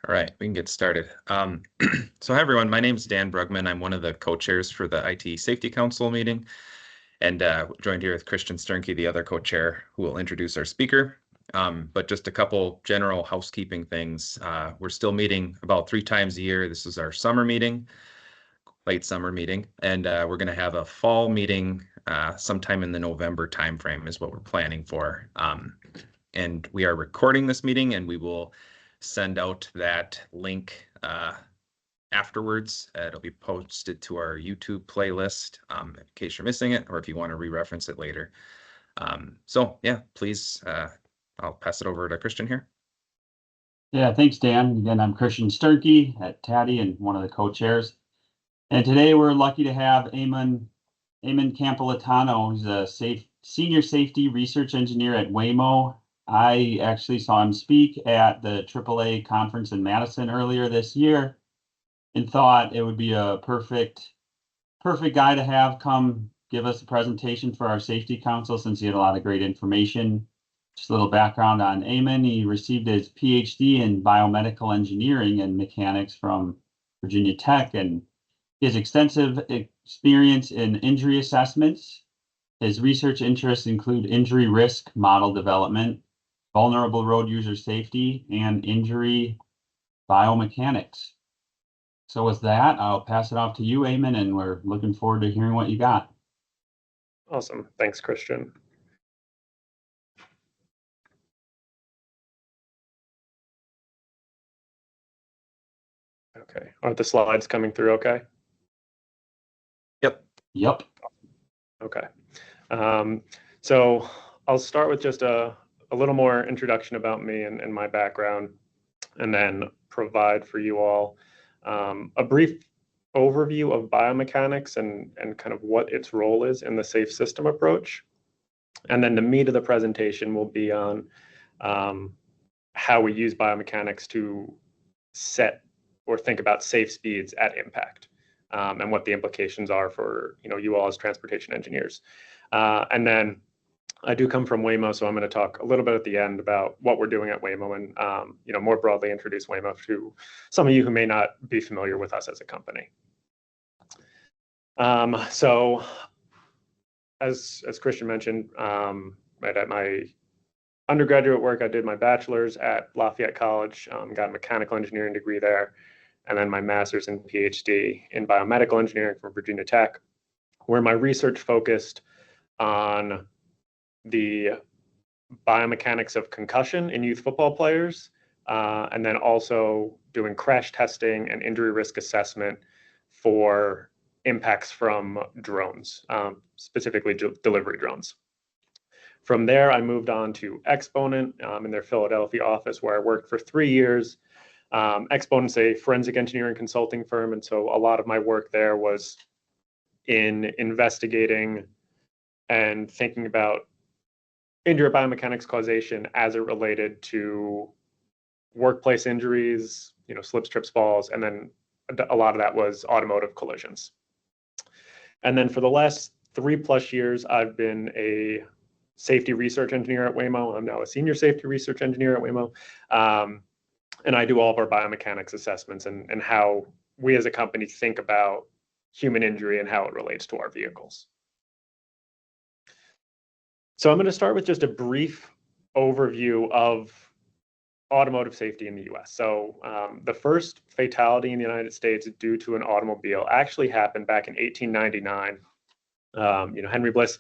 All right, we can get started. So hi everyone, my name is Dan Brugman. I'm one of the co-chairs for the ITE Safety Council meeting, and joined here with Christian Sternke, the other co-chair, who will introduce our speaker. But just a couple general housekeeping things. We're still meeting about 3 times a year. This is our summer meeting, late summer meeting, and we're going to have a fall meeting sometime in the November timeframe is what we're planning for. And we are recording this meeting, and we will send out that link afterwards. It'll be posted to our YouTube playlist in case you're missing it, or if you want to re-reference it later. So yeah, please, I'll pass it over to Christian here. Yeah, thanks, Dan. Again, I'm Christian Sternke at TADDY and one of the co-chairs. And today we're lucky to have Eamon Campolitano, who's a senior safety research engineer at Waymo. I actually saw him speak at the AAA conference in Madison earlier this year and thought it would be a perfect guy to have come give us a presentation for our safety council since he had a lot of great information. Just a little background on Eamon. He received his PhD in biomedical engineering and mechanics from Virginia Tech, and he has extensive experience in injury assessments. His research interests include injury risk model development, vulnerable road user safety, and injury biomechanics. So with that, I'll pass it off to you, Eamon, and we're looking forward to hearing what you got. Awesome. Thanks, Christian. Okay. Are the slides coming through okay? Yep. Okay. So I'll start with just a little more introduction about me and my background, and then provide for you all a brief overview of biomechanics and kind of what its role is in the safe system approach. And then the meat of the presentation will be on how we use biomechanics to set or think about safe speeds at impact, and what the implications are for you all as transportation engineers. And then I do come from Waymo, so I'm going to talk a little bit at the end about what we're doing at Waymo and more broadly introduce Waymo to some of you who may not be familiar with us as a company. So as Christian mentioned, right at my undergraduate work, I did my bachelor's at Lafayette College, got a mechanical engineering degree there, and then my master's and PhD in biomedical engineering from Virginia Tech, where my research focused on the biomechanics of concussion in youth football players, and then also doing crash testing and injury risk assessment for impacts from drones, specifically delivery drones. From there, I moved on to Exponent in their Philadelphia office, where I worked for 3 years. Exponent's a forensic engineering consulting firm, and so a lot of my work there was in investigating and thinking about injury biomechanics causation as it related to workplace injuries, slips, trips, falls, and then a lot of that was automotive collisions. And then for the last 3+ years, I've been a safety research engineer at Waymo. I'm now a senior safety research engineer at Waymo. And I do all of our biomechanics assessments and how we as a company think about human injury and how it relates to our vehicles. So I'm going to start with just a brief overview of automotive safety in the US. So the first fatality in the United States due to an automobile actually happened back in 1899. Henry Bliss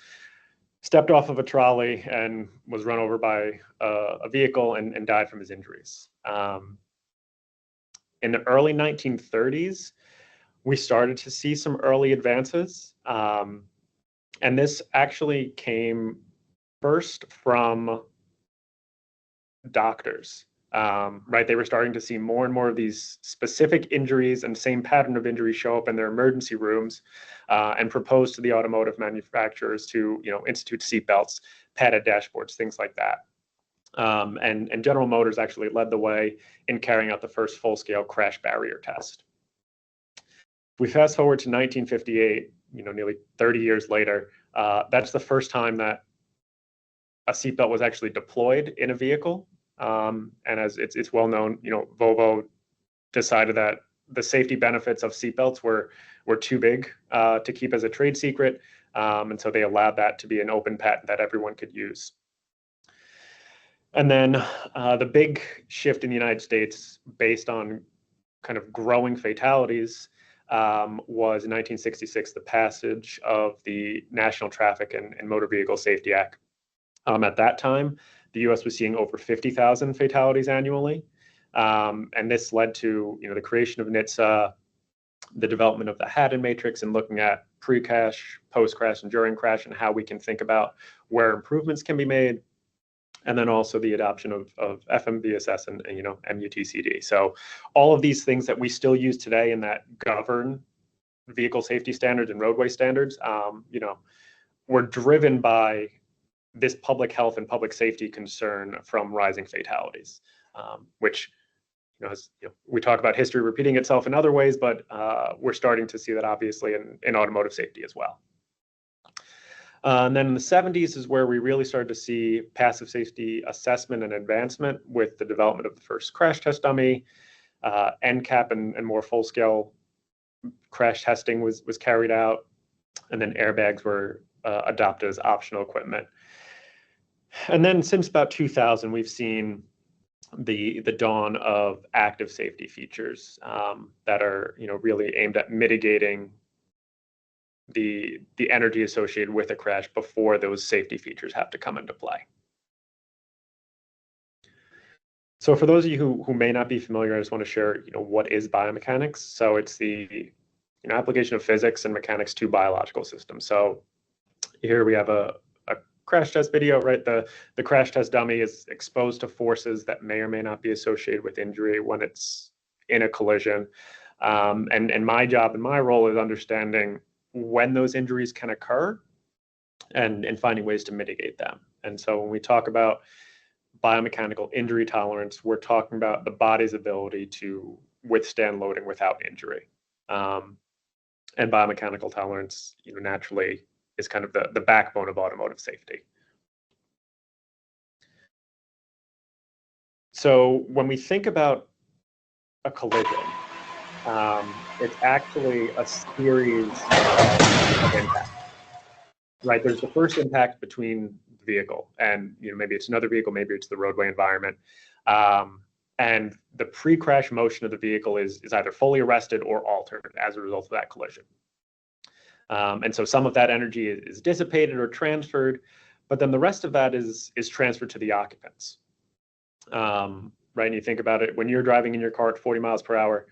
stepped off of a trolley and was run over by a vehicle and died from his injuries. In the early 1930s, we started to see some early advances. And this actually came first from doctors, right? They were starting to see more and more of these specific injuries and same pattern of injury show up in their emergency rooms, and propose to the automotive manufacturers to, institute seatbelts, padded dashboards, things like that. And General Motors actually led the way in carrying out the first full-scale crash barrier test. We fast forward to 1958, nearly 30 years later, that's the first time that a seatbelt was actually deployed in a vehicle. And as it's well known, Volvo decided that the safety benefits of seatbelts were too big to keep as a trade secret, and so they allowed that to be an open patent that everyone could use. And then the big shift in the United States, based on kind of growing fatalities, was in 1966 the passage of the National Traffic and Motor Vehicle Safety Act. At that time, the U.S. was seeing over 50,000 fatalities annually, and this led to the creation of NHTSA, the development of the Haddon matrix, and looking at pre-crash, post-crash, and during crash, and how we can think about where improvements can be made. And then also the adoption of FMVSS and MUTCD. So all of these things that we still use today and that govern vehicle safety standards and roadway standards, were driven by this public health and public safety concern from rising fatalities, which we talk about history repeating itself in other ways, but we're starting to see that obviously in automotive safety as well. And then in the 70s is where we really started to see passive safety assessment and advancement with the development of the first crash test dummy. NCAP and more full-scale crash testing was carried out, and then airbags were adopted as optional equipment. And then since about 2000, we've seen the dawn of active safety features that are really aimed at mitigating the energy associated with a crash before those safety features have to come into play. So for those of you who may not be familiar, I just want to share what is biomechanics. So it's the application of physics and mechanics to biological systems. So here we have a crash test video, right? The crash test dummy is exposed to forces that may or may not be associated with injury when it's in a collision. And my job and my role is understanding when those injuries can occur and finding ways to mitigate them. And so when we talk about biomechanical injury tolerance, we're talking about the body's ability to withstand loading without injury. And biomechanical tolerance, naturally is kind of the backbone of automotive safety. So when we think about a collision, it's actually a series of impacts, right? There's the first impact between the vehicle and maybe it's another vehicle, maybe it's the roadway environment. And the pre-crash motion of the vehicle is either fully arrested or altered as a result of that collision. And so some of that energy is dissipated or transferred, but then the rest of that is transferred to the occupants. Right? And you think about it, when you're driving in your car at 40 miles per hour,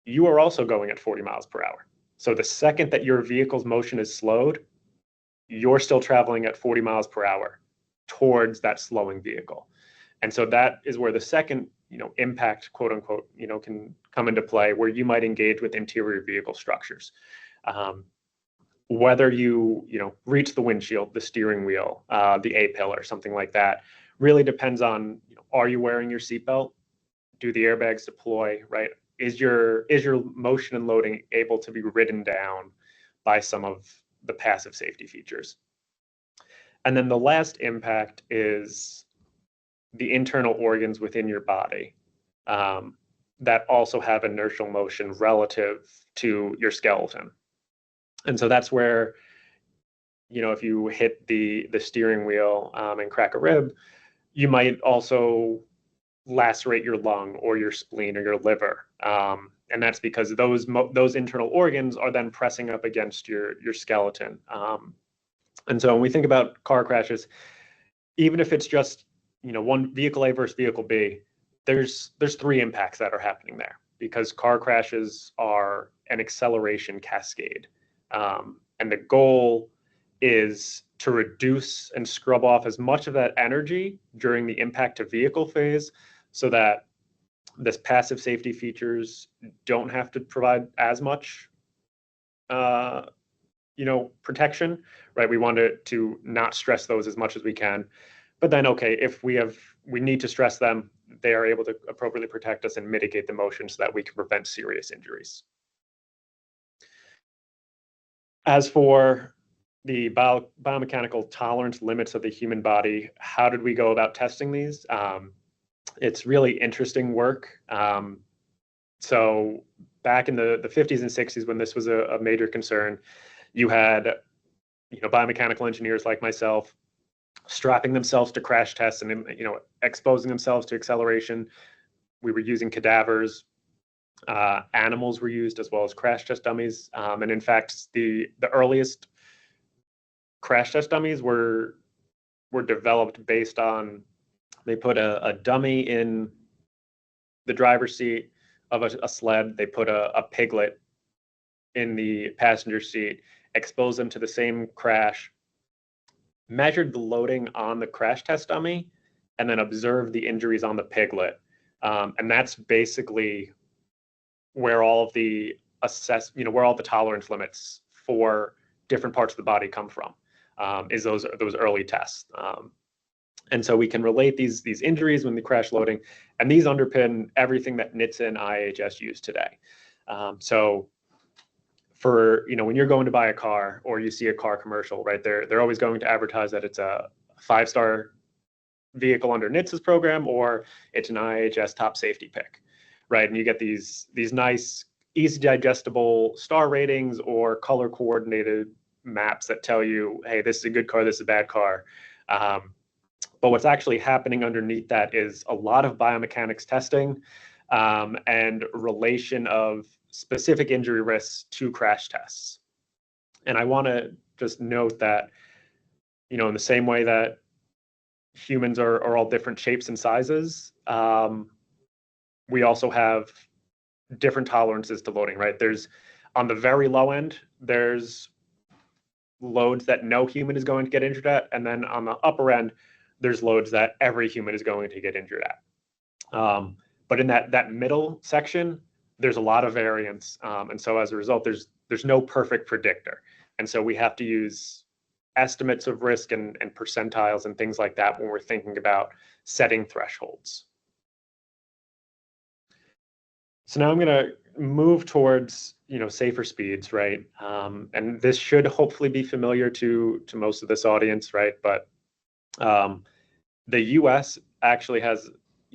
you are also going at 40 miles per hour. So the second that your vehicle's motion is slowed, you're still traveling at 40 miles per hour towards that slowing vehicle. And so that is where the second, impact, quote unquote, can come into play, where you might engage with interior vehicle structures. Whether you reach the windshield, the steering wheel, the A-pillar, something like that, really depends on, are you wearing your seatbelt? Do the airbags deploy, right? Is your motion and loading able to be ridden down by some of the passive safety features? And then the last impact is the internal organs within your body that also have inertial motion relative to your skeleton. And so that's where, if you hit the steering wheel and crack a rib, you might also lacerate your lung or your spleen or your liver. And that's because those internal organs are then pressing up against your skeleton. And so when we think about car crashes, even if it's just one vehicle A versus vehicle B, there's three impacts that are happening there, because car crashes are an acceleration cascade. And the goal is to reduce and scrub off as much of that energy during the impact to vehicle phase, so that this passive safety features don't have to provide as much protection, right? We want to not stress those as much as we can. But then, okay, if we need to stress them, they are able to appropriately protect us and mitigate the motion so that we can prevent serious injuries. As for the biomechanical tolerance limits of the human body, how did we go about testing these? It's really interesting work. So back in the 50s and 60s, when this was a major concern, you had biomechanical engineers like myself strapping themselves to crash tests and exposing themselves to acceleration. We were using cadavers. Animals were used as well as crash test dummies. And in fact, the earliest crash test dummies were developed based on, they put a dummy in the driver's seat of a sled. They put a piglet in the passenger seat, exposed them to the same crash, measured the loading on the crash test dummy, and then observed the injuries on the piglet. And that's basically where all of the where all the tolerance limits for different parts of the body come from, is those early tests. And so we can relate these injuries when the crash loading, and these underpin everything that NHTSA and IHS use today. So for, when you're going to buy a car or you see a car commercial, right, they're always going to advertise that it's a 5-star vehicle under NHTSA's program, or it's an IHS top safety pick, right? And you get these nice, easy digestible star ratings or color coordinated maps that tell you, hey, this is a good car, this is a bad car. But what's actually happening underneath that is a lot of biomechanics testing, and relation of specific injury risks to crash tests. And I want to just note that, in the same way that humans are all different shapes and sizes, we also have different tolerances to loading, right? There's, on the very low end, there's loads that no human is going to get injured at. And then on the upper end, there's loads that every human is going to get injured at. But in that middle section, there's a lot of variance. And so as a result, there's no perfect predictor. And so we have to use estimates of risk and percentiles and things like that when we're thinking about setting thresholds. So now I'm going to move towards, safer speeds, right? And this should hopefully be familiar to most of this audience, right? But the US actually has,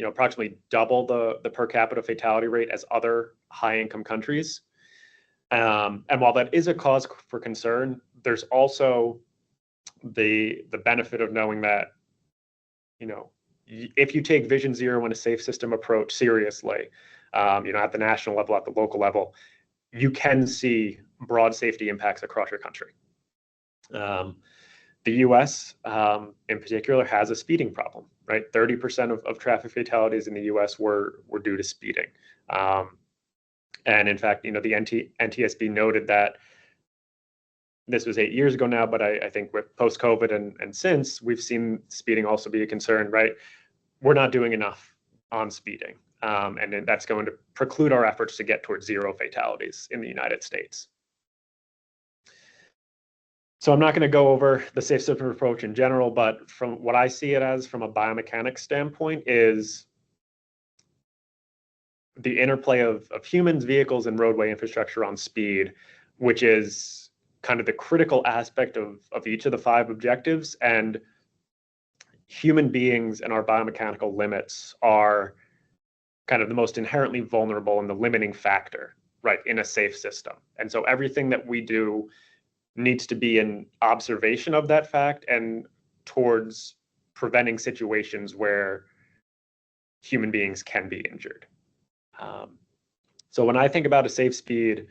approximately double the per capita fatality rate as other high-income countries. And while that is a cause for concern, there's also the benefit of knowing that, if you take Vision Zero and a safe system approach seriously, at the national level, at the local level, you can see broad safety impacts across your country. The US, in particular, has a speeding problem, right? 30% of traffic fatalities in the US were due to speeding. And in fact, the NTSB noted that, this was 8 years ago now, but I think with post-COVID and since, we've seen speeding also be a concern, right? We're not doing enough on speeding. And then that's going to preclude our efforts to get towards zero fatalities in the United States. So I'm not going to go over the safe system approach in general, but from what I see it as from a biomechanics standpoint is the interplay of humans, vehicles, and roadway infrastructure on speed, which is kind of the critical aspect of each of the 5 objectives. And human beings and our biomechanical limits are kind of the most inherently vulnerable and the limiting factor, right, in a safe system. And so everything that we do needs to be in observation of that fact and towards preventing situations where human beings can be injured. So when I think about a safe speed,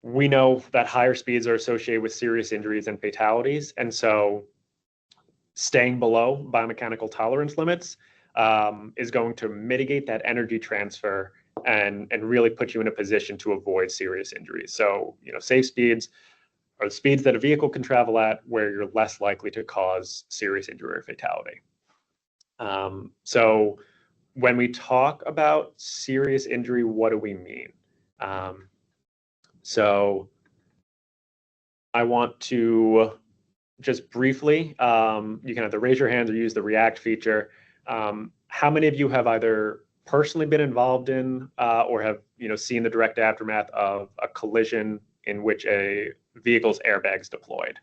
we know that higher speeds are associated with serious injuries and fatalities. And so staying below biomechanical tolerance limits is going to mitigate that energy transfer and really put you in a position to avoid serious injuries. So, safe speeds are the speeds that a vehicle can travel at where you're less likely to cause serious injury or fatality. So when we talk about serious injury, what do we mean? So I want to just briefly, you can either raise your hands or use the React feature. How many of you have either personally been involved in or have seen the direct aftermath of a collision in which a vehicle's airbags deployed?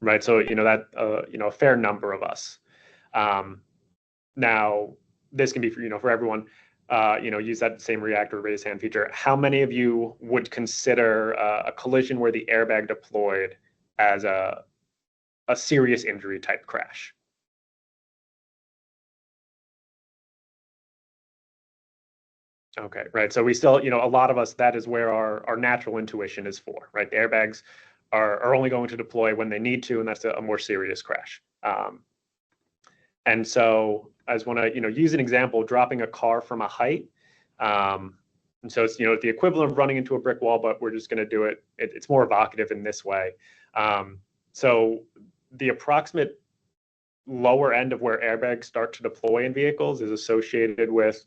Right, so that a fair number of us. Now, this can be for, for everyone. Use that same react or raise hand feature. How many of you would consider a collision where the airbag deployed as a serious injury type crash? Okay, right. So we still, a lot of us, that is where our natural intuition is for, right? The airbags are only going to deploy when they need to, and that's a more serious crash. And so I just want to, use an example, dropping a car from a height. And so it's, the equivalent of running into a brick wall, but we're just going to do it. It's more evocative in this way. So the approximate lower end of where airbags start to deploy in vehicles is associated with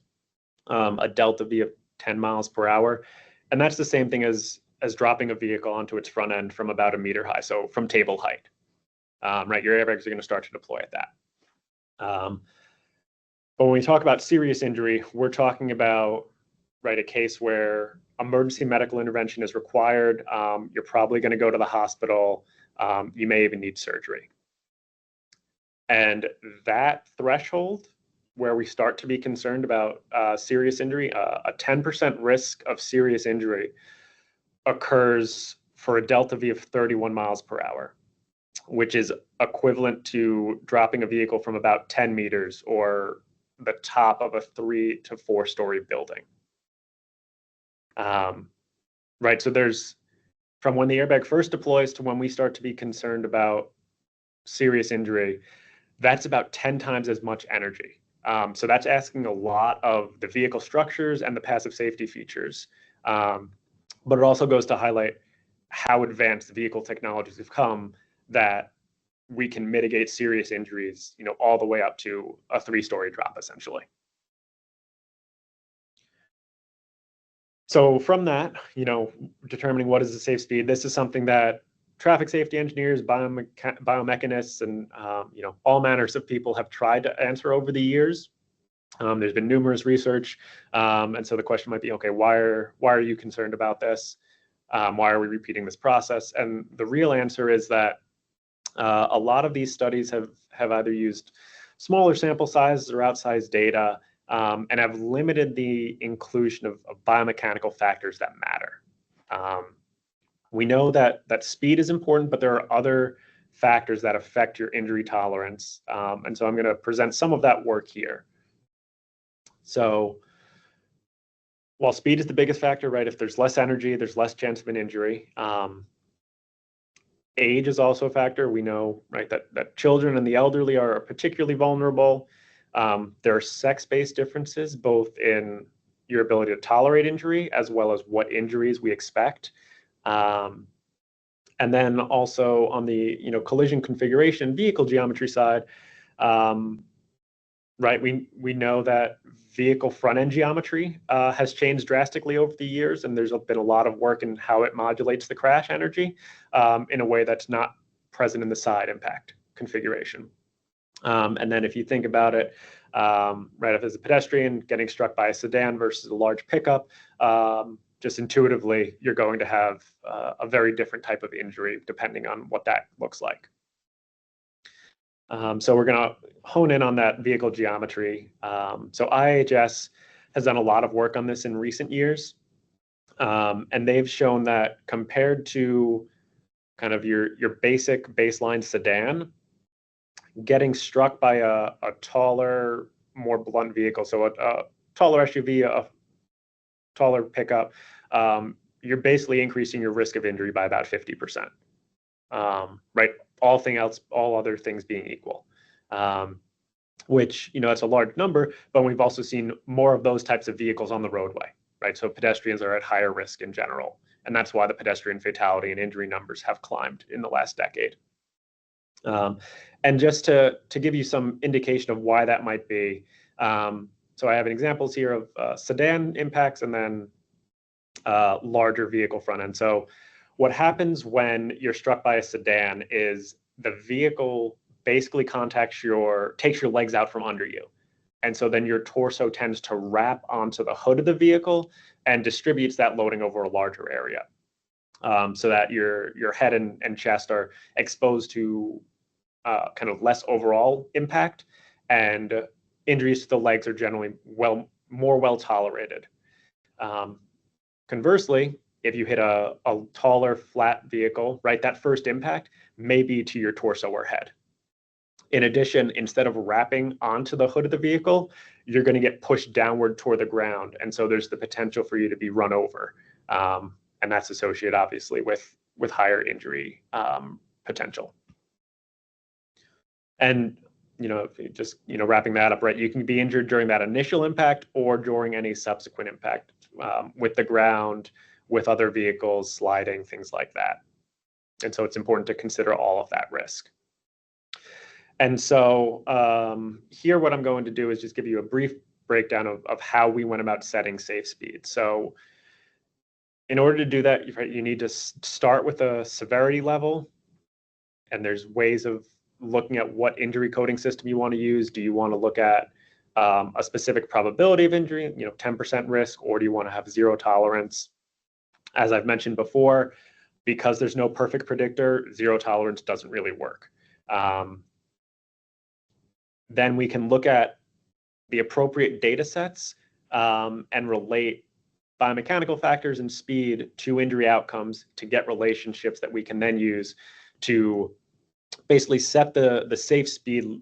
a delta V of 10 miles per hour. And that's the same thing as dropping a vehicle onto its front end from about a meter high. So from table height, right? Your airbags are going to start to deploy at that. But when we talk about serious injury, we're talking about, right, a case where emergency medical intervention is required. You're probably going to go to the hospital. You may even need surgery. And that threshold where we start to be concerned about serious injury, a 10% risk of serious injury occurs for a delta V of 31 miles per hour, which is equivalent to dropping a vehicle from about 10 meters or the top of a 3 to 4 story building. Right, so there's, from when the airbag first deploys to when we start to be concerned about serious injury, that's about 10 times as much energy. So that's asking a lot of the vehicle structures and the passive safety features. But it also goes to highlight how advanced the vehicle technologies have come that we can mitigate serious injuries, all the way up to a 3-story drop, essentially. So from that, determining what is the safe speed, this is something that traffic safety engineers, biomechanists, and all manners of people have tried to answer over the years. There's been numerous research, and so the question might be, okay, why are you concerned about this? Why are we repeating this process? And the real answer is that a lot of these studies have either used smaller sample sizes or outsized data, and have limited the inclusion of biomechanical factors that matter. We know that speed is important, but there are other factors that affect your injury tolerance. And so I'm going to present some of that work here. So while speed is the biggest factor, right? If there's less energy, there's less chance of an injury. Age is also a factor. We know, right, that children and the elderly are particularly vulnerable. There are sex-based differences, both in your ability to tolerate injury as well as what injuries we expect. And then also on the collision configuration, vehicle geometry side, right? We know that vehicle front end geometry has changed drastically over the years, and there's been a lot of work in how it modulates the crash energy in a way that's not present in the side impact configuration. And then if you think about it, right, if as a pedestrian getting struck by a sedan versus a large pickup, just intuitively, you're going to have a very different type of injury depending on what that looks like. So we're going to hone in on that vehicle geometry. So IHS has done a lot of work on this in recent years, and they've shown that compared to kind of your basic baseline sedan, getting struck by a taller, more blunt vehicle, so a taller SUV, a taller pickup, you're basically increasing your risk of injury by about 50%. Right, all other things being equal, which that's a large number, but we've also seen more of those types of vehicles on the roadway, right? So pedestrians are at higher risk in general, and that's why the pedestrian fatality and injury numbers have climbed in the last decade. And just to give you some indication of why that might be, so I have examples here of sedan impacts and then larger vehicle front end. So what happens when you're struck by a sedan is the vehicle basically takes your legs out from under you. And so then your torso tends to wrap onto the hood of the vehicle and distributes that loading over a larger area, so that your head and chest are exposed to kind of less overall impact, and injuries to the legs are generally more well tolerated. Conversely, if you hit a taller, flat vehicle, right, that first impact may be to your torso or head. In addition, instead of wrapping onto the hood of the vehicle, you're going to get pushed downward toward the ground. And so there's the potential for you to be run over. And that's associated, obviously, with higher injury potential. And, just, wrapping that up, right, you can be injured during that initial impact or during any subsequent impact with the ground, with other vehicles, sliding, things like that. And so it's important to consider all of that risk. And so here, what I'm going to do is just give you a brief breakdown of how we went about setting safe speed. So in order to do that, you need to start with a severity level. And there's ways of looking at what injury coding system you want to use. Do you want to look at a specific probability of injury, 10% risk, or do you want to have zero tolerance? As I've mentioned before, because there's no perfect predictor, zero tolerance doesn't really work. Then we can look at the appropriate data sets and relate biomechanical factors and speed to injury outcomes to get relationships that we can then use to basically set the safe speed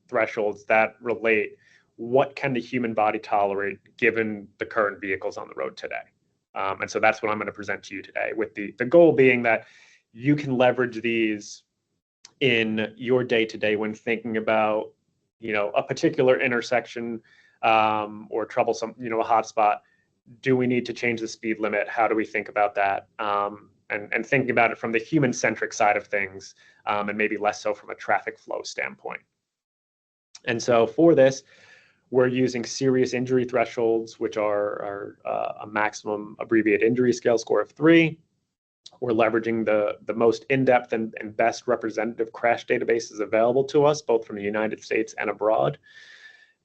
thresholds that relate what can the human body tolerate given the current vehicles on the road today. And so that's what I'm going to present to you today, with the goal being that you can leverage these in your day-to-day when thinking about, a particular intersection or troublesome, a hotspot. Do we need to change the speed limit? How do we think about that? And thinking about it from the human-centric side of things, and maybe less so from a traffic flow standpoint. And so for this, we're using serious injury thresholds, which are a maximum abbreviated injury scale score of 3. We're leveraging the most in-depth and best representative crash databases available to us, both from the United States and abroad.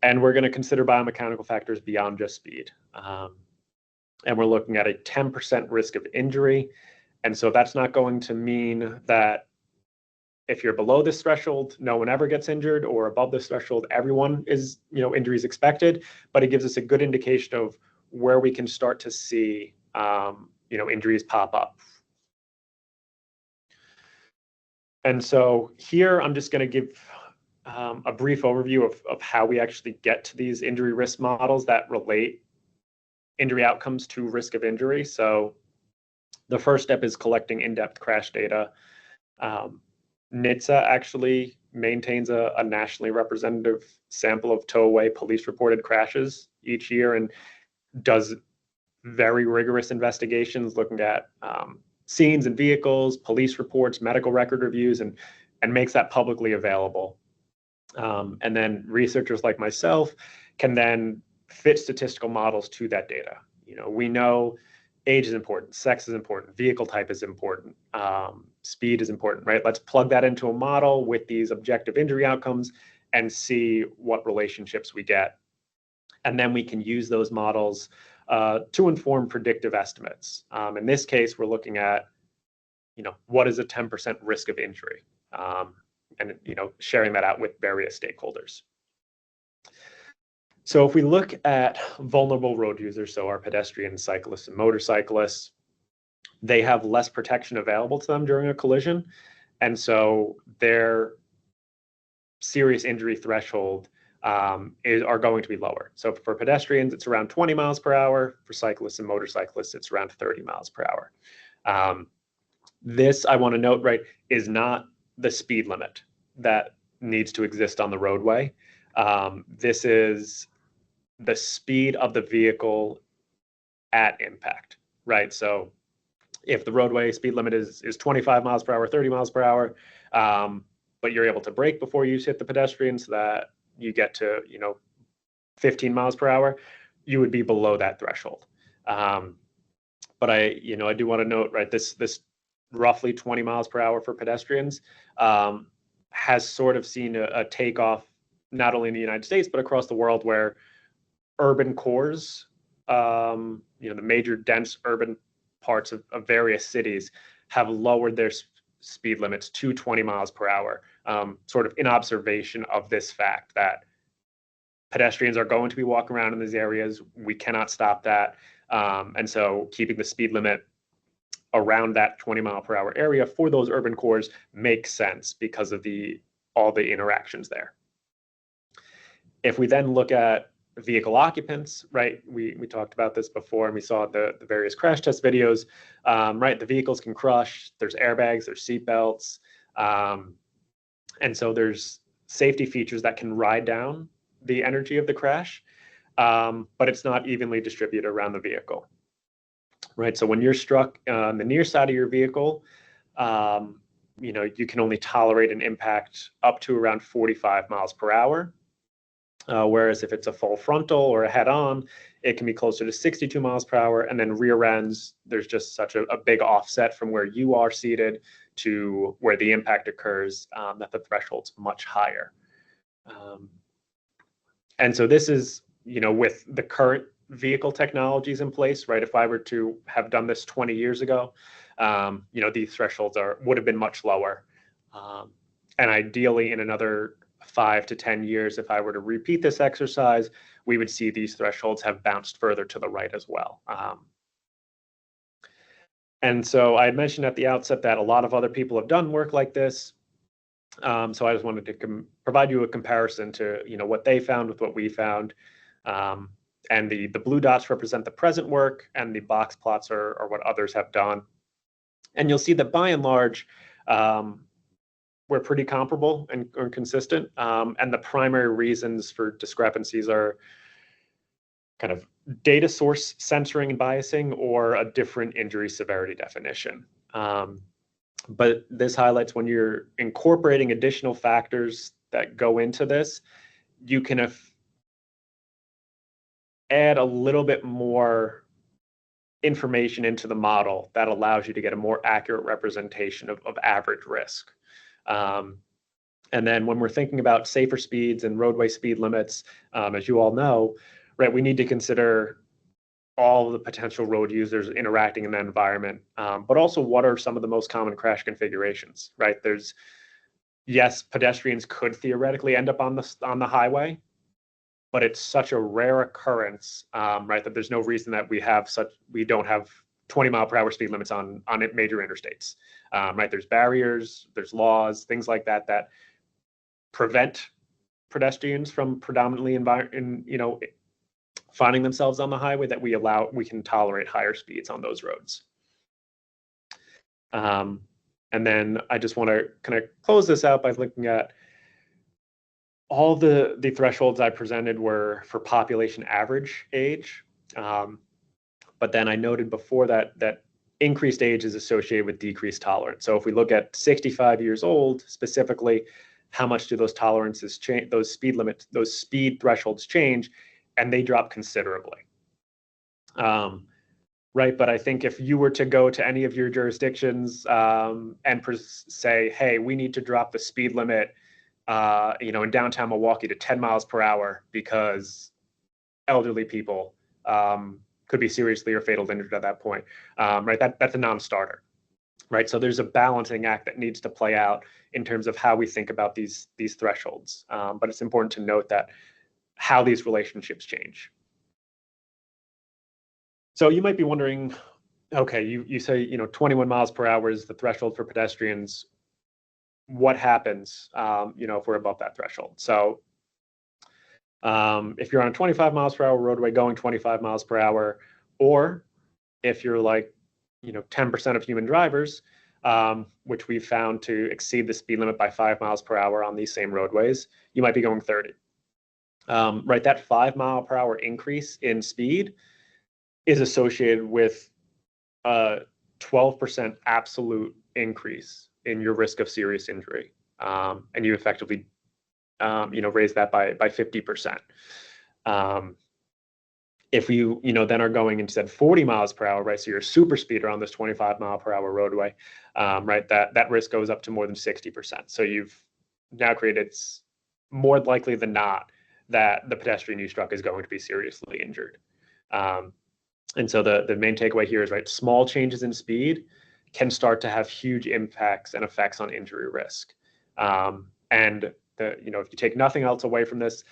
And we're going to consider biomechanical factors beyond just speed. And we're looking at a 10% risk of injury. And so that's not going to mean that if you're below this threshold, no one ever gets injured, or above this threshold, everyone is, injuries expected. But it gives us a good indication of where we can start to see, injuries pop up. And so here, I'm just going to give a brief overview of how we actually get to these injury risk models that relate injury outcomes to risk of injury. So the first step is collecting in-depth crash data. NHTSA actually maintains a nationally representative sample of tow-away police-reported crashes each year and does very rigorous investigations looking at scenes and vehicles, police reports, medical record reviews, and makes that publicly available. And then researchers like myself can then fit statistical models to that data. We know age is important, sex is important, vehicle type is important, speed is important, right? Let's plug that into a model with these objective injury outcomes and see what relationships we get. And then we can use those models to inform predictive estimates. In this case, we're looking at, what is a 10% risk of injury? And sharing that out with various stakeholders. So if we look at vulnerable road users, so our pedestrians, cyclists, and motorcyclists, they have less protection available to them during a collision. And so their serious injury threshold are going to be lower. So for pedestrians, it's around 20 miles per hour. For cyclists and motorcyclists, it's around 30 miles per hour. This, I want to note, right, is not the speed limit that needs to exist on the roadway. This is the speed of the vehicle at impact, right? So if the roadway speed limit is 25 miles per hour, 30 miles per hour, but you're able to brake before you hit the pedestrian so that you get to, 15 miles per hour, you would be below that threshold. But I do want to note, right, this roughly 20 miles per hour for pedestrians has sort of seen a takeoff, not only in the United States, but across the world, where urban cores, the major dense urban parts of various cities have lowered their speed limits to 20 miles per hour, sort of in observation of this fact that pedestrians are going to be walking around in these areas. We cannot stop that. And so keeping the speed limit around that 20-mile-per-hour area for those urban cores makes sense because of all the interactions there. If we then look at vehicle occupants, right, we talked about this before and we saw the various crash test videos, right, the vehicles can crush, there's airbags, there's seat belts, and so there's safety features that can ride down the energy of the crash, but it's not evenly distributed around the vehicle. Right, so when you're struck on the near side of your vehicle, you can only tolerate an impact up to around 45 miles per hour. Whereas if it's a full frontal or a head-on, it can be closer to 62 miles per hour. And then rear ends, there's just such a big offset from where you are seated to where the impact occurs that the threshold's much higher. And so this is, with the current vehicle technologies in place, right? If I were to have done this 20 years ago, these thresholds would have been much lower. And ideally in another 5 to 10 years, if I were to repeat this exercise, we would see these thresholds have bounced further to the right as well. And so I mentioned at the outset that a lot of other people have done work like this. So I just wanted to provide you a comparison to, what they found with what we found. And the blue dots represent the present work, and the box plots are what others have done. And you'll see that by and large, we're pretty comparable and consistent. And the primary reasons for discrepancies are kind of data source censoring and biasing or a different injury severity definition. But this highlights when you're incorporating additional factors that go into this, you can add a little bit more information into the model that allows you to get a more accurate representation of average risk. And then when we're thinking about safer speeds and roadway speed limits, as you all know, right, we need to consider all of the potential road users interacting in that environment, but also what are some of the most common crash configurations, right? Yes, pedestrians could theoretically end up on the highway, but it's such a rare occurrence, right, that there's no reason that we don't have 20-mile-per-hour speed limits on major interstates, right? There's barriers, there's laws, things like that prevent pedestrians from predominantly finding themselves on the highway, that we can tolerate higher speeds on those roads. And then I just want to kind of close this out by looking at all the thresholds I presented were for population average age. But then I noted before that increased age is associated with decreased tolerance. So if we look at 65 years old specifically, how much do those tolerances change, those speed thresholds change, and they drop considerably. Right, but I think if you were to go to any of your jurisdictions and say, hey, we need to drop the speed limit in downtown Milwaukee to 10 miles per hour because elderly people could be seriously or fatally injured at that point, right? That's a non-starter, right? So there's a balancing act that needs to play out in terms of how we think about these thresholds. But it's important to note that how these relationships change. So you might be wondering, okay, you say 21 miles per hour is the threshold for pedestrians. What happens if we're above that threshold? So if you're on a 25 miles per hour roadway going 25 miles per hour, or if you're like 10% of human drivers, which we've found to exceed the speed limit by 5 miles per hour on these same roadways, you might be going 30. Right, that 5 mile per hour increase in speed is associated with a 12% absolute increase in your risk of serious injury, and you effectively raise that by 50%. If you then are going instead 40 miles per hour, right, so you're a super speeder on this 25 mile per hour roadway, right, that risk goes up to more than 60%. So you've now created, it's more likely than not that the pedestrian you struck is going to be seriously injured. And so the main takeaway here is, right, small changes in speed can start to have huge impacts and effects on injury risk. And if you take nothing else away from this,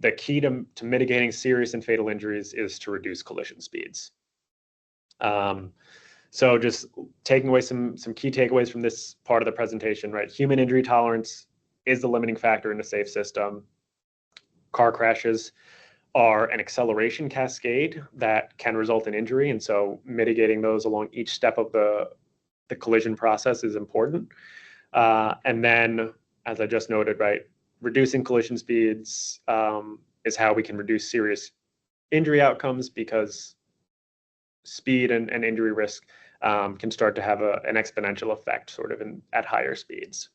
the key to mitigating serious and fatal injuries is to reduce collision speeds. So just taking away some key takeaways from this part of the presentation, right? Human injury tolerance is the limiting factor in a safe system. Car crashes are an acceleration cascade that can result in injury, and so mitigating those along each step of the collision process is important. And then, as I just noted, right, reducing collision speeds is how we can reduce serious injury outcomes, because speed and injury risk can start to have an exponential effect sort of at higher speeds.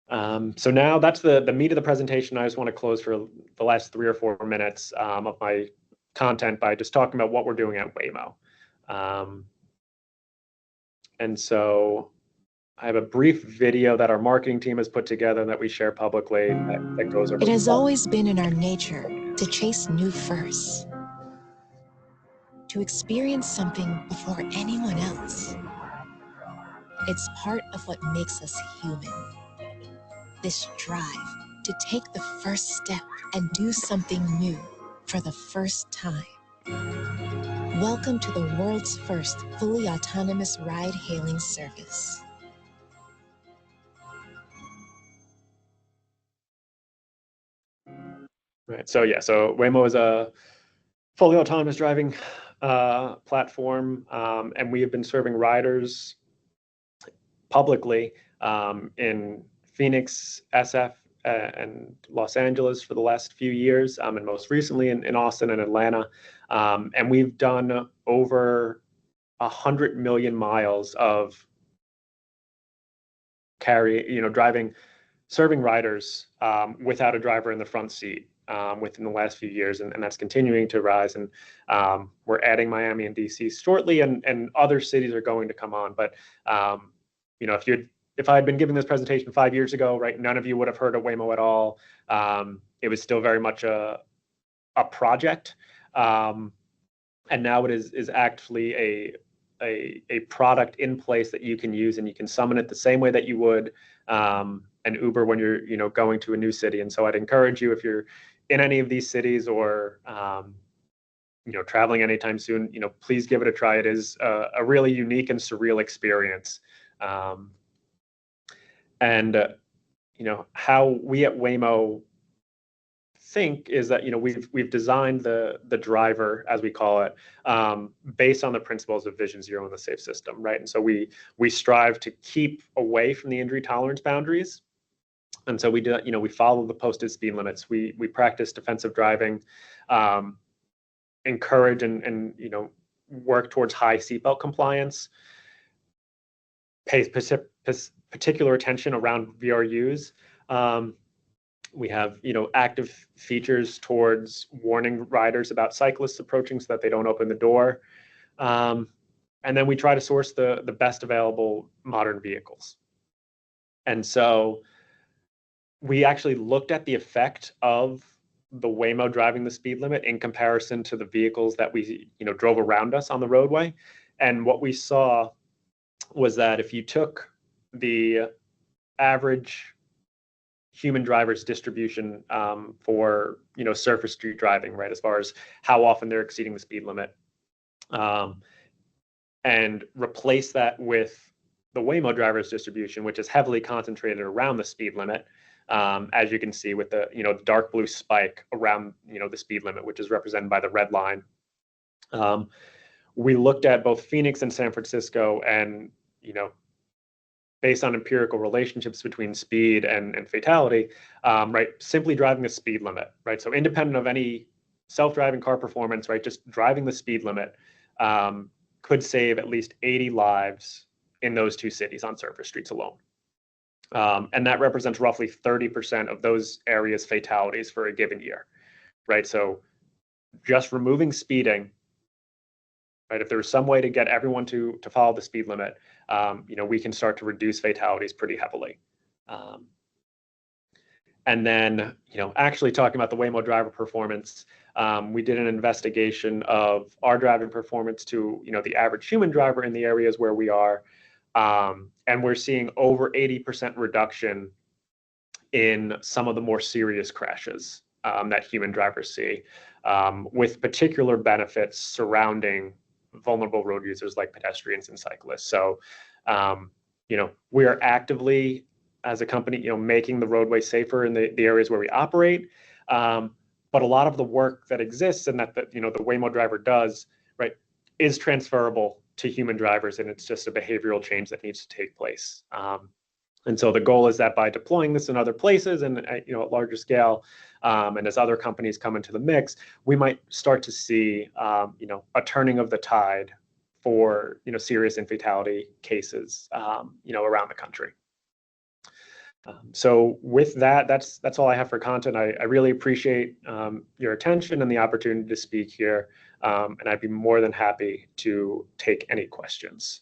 So now that's the meat of the presentation. I just want to close for the last 3 or 4 minutes of my content by just talking about what we're doing at Waymo. And so I have a brief video that our marketing team has put together that we share publicly that goes over. It has always been in our nature to chase new firsts, to experience something before anyone else. It's part of what makes us human. This drive to take the first step and do something new for the first time. Welcome to the world's first fully autonomous ride-hailing service. Right. So Waymo is a fully autonomous driving platform, and we have been serving riders publicly in Phoenix, SF, and Los Angeles for the last few years, and most recently in Austin and Atlanta. And we've done over 100 million miles of serving riders without a driver in the front seat within the last few years, and that's continuing to rise. And we're adding Miami and DC shortly, and other cities are going to come on. But if I had been giving this presentation 5 years ago, right, none of you would have heard of Waymo at all. It was still very much a project, and now it is actually a product in place that you can use, and you can summon it the same way that you would an Uber when you're going to a new city. And so I'd encourage you, if you're in any of these cities or traveling anytime soon, please give it a try. It is a really unique and surreal experience. How we at Waymo think is that we've designed the driver, as we call it, based on the principles of Vision Zero and the safe system, right? And so we strive to keep away from the injury tolerance boundaries, and so we do we follow the posted speed limits. We practice defensive driving, encourage and work towards high seatbelt compliance, pay particular attention around VRUs. We have active features towards warning riders about cyclists approaching so that they don't open the door. And then we try to source the best available modern vehicles. And so we actually looked at the effect of the Waymo driving the speed limit in comparison to the vehicles that we drove around us on the roadway. And what we saw was that if you took the average human drivers distribution for surface street driving, right, as far as how often they're exceeding the speed limit, and replace that with the Waymo drivers distribution, which is heavily concentrated around the speed limit, as you can see with the dark blue spike around the speed limit, which is represented by the red line. We looked at both Phoenix and San Francisco, and based on empirical relationships between speed and fatality, right, simply driving the speed limit, right? So independent of any self-driving car performance, right, just driving the speed limit could save at least 80 lives in those two cities on surface streets alone. And that represents roughly 30% of those areas' fatalities for a given year, right? So just removing speeding, right, if there's some way to get everyone to follow the speed limit, we can start to reduce fatalities pretty heavily. And then, actually talking about the Waymo driver performance, we did an investigation of our driving performance to, the average human driver in the areas where we are. And we're seeing over 80% reduction in some of the more serious crashes that human drivers see, with particular benefits surrounding vulnerable road users like pedestrians and cyclists. So, we are actively, as a company, making the roadway safer in the areas where we operate. But a lot of the work that exists and that the Waymo driver does, right, is transferable to human drivers, and it's just a behavioral change that needs to take place. And so the goal is that by deploying this in other places and at larger scale, and as other companies come into the mix, we might start to see a turning of the tide for serious and fatality cases around the country. So with that, that's all I have for content. I really appreciate your attention and the opportunity to speak here, and I'd be more than happy to take any questions.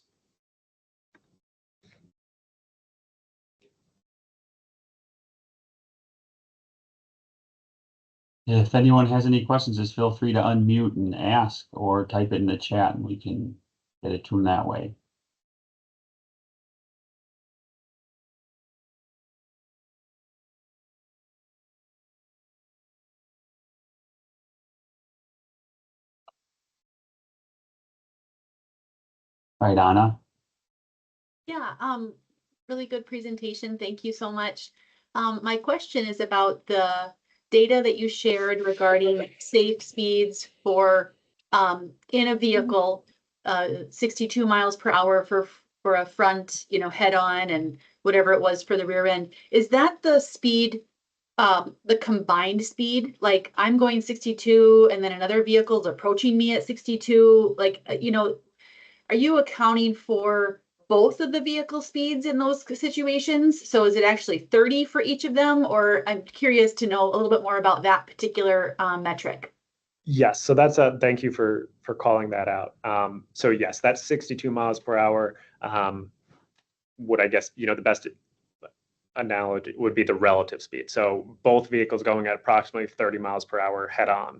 If anyone has any questions, just feel free to unmute and ask or type it in the chat and we can get it to them that way. Right, Anna? Yeah, really good presentation. Thank you so much. My question is about the data that you shared regarding safe speeds for in a vehicle, 62 miles per hour for a front, head on, and whatever it was for the rear end. Is that the speed, the combined speed? Like I'm going 62 and then another vehicle is approaching me at 62, like, are you accounting for both of the vehicle speeds in those situations? So is it actually 30 for each of them? Or I'm curious to know a little bit more about that particular metric. Yes, so thank you for calling that out. So yes, that's 62 miles per hour. Would I guess, the best analogy would be the relative speed. So both vehicles going at approximately 30 miles per hour head on.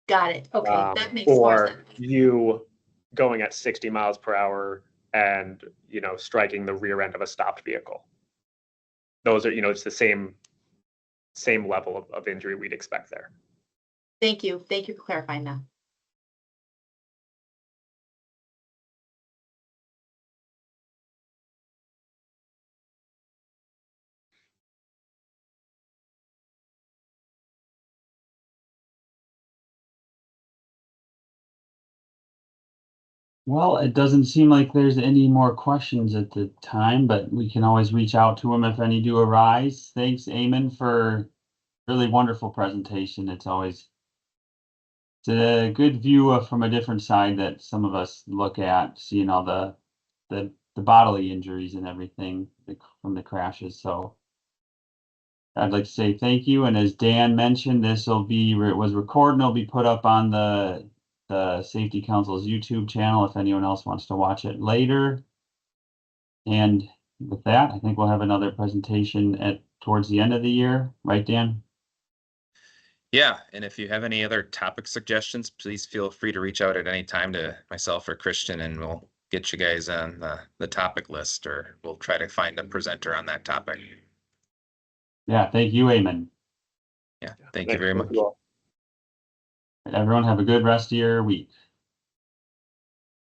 Got it. Okay, that makes more sense. Or you going at 60 miles per hour and, striking the rear end of a stopped vehicle. Those are, it's the same level of injury we'd expect there. Thank you. Thank you for clarifying that. Well, it doesn't seem like there's any more questions at the time, but we can always reach out to them if any do arise. Thanks, Eamon, for really wonderful presentation. It's a good view from a different side that some of us look at, seeing all the bodily injuries and everything from the crashes. So I'd like to say thank you. And as Dan mentioned, it was recorded and it'll be put up on the Safety Council's YouTube channel if anyone else wants to watch it later. And with that, I think we'll have another presentation towards the end of the year, right, Dan? Yeah, and if you have any other topic suggestions, please feel free to reach out at any time to myself or Christian, and we'll get you guys on the topic list, or we'll try to find a presenter on that topic. Yeah, thank you, Eamon. Yeah, thank you very much. You all. Everyone have a good rest of your week.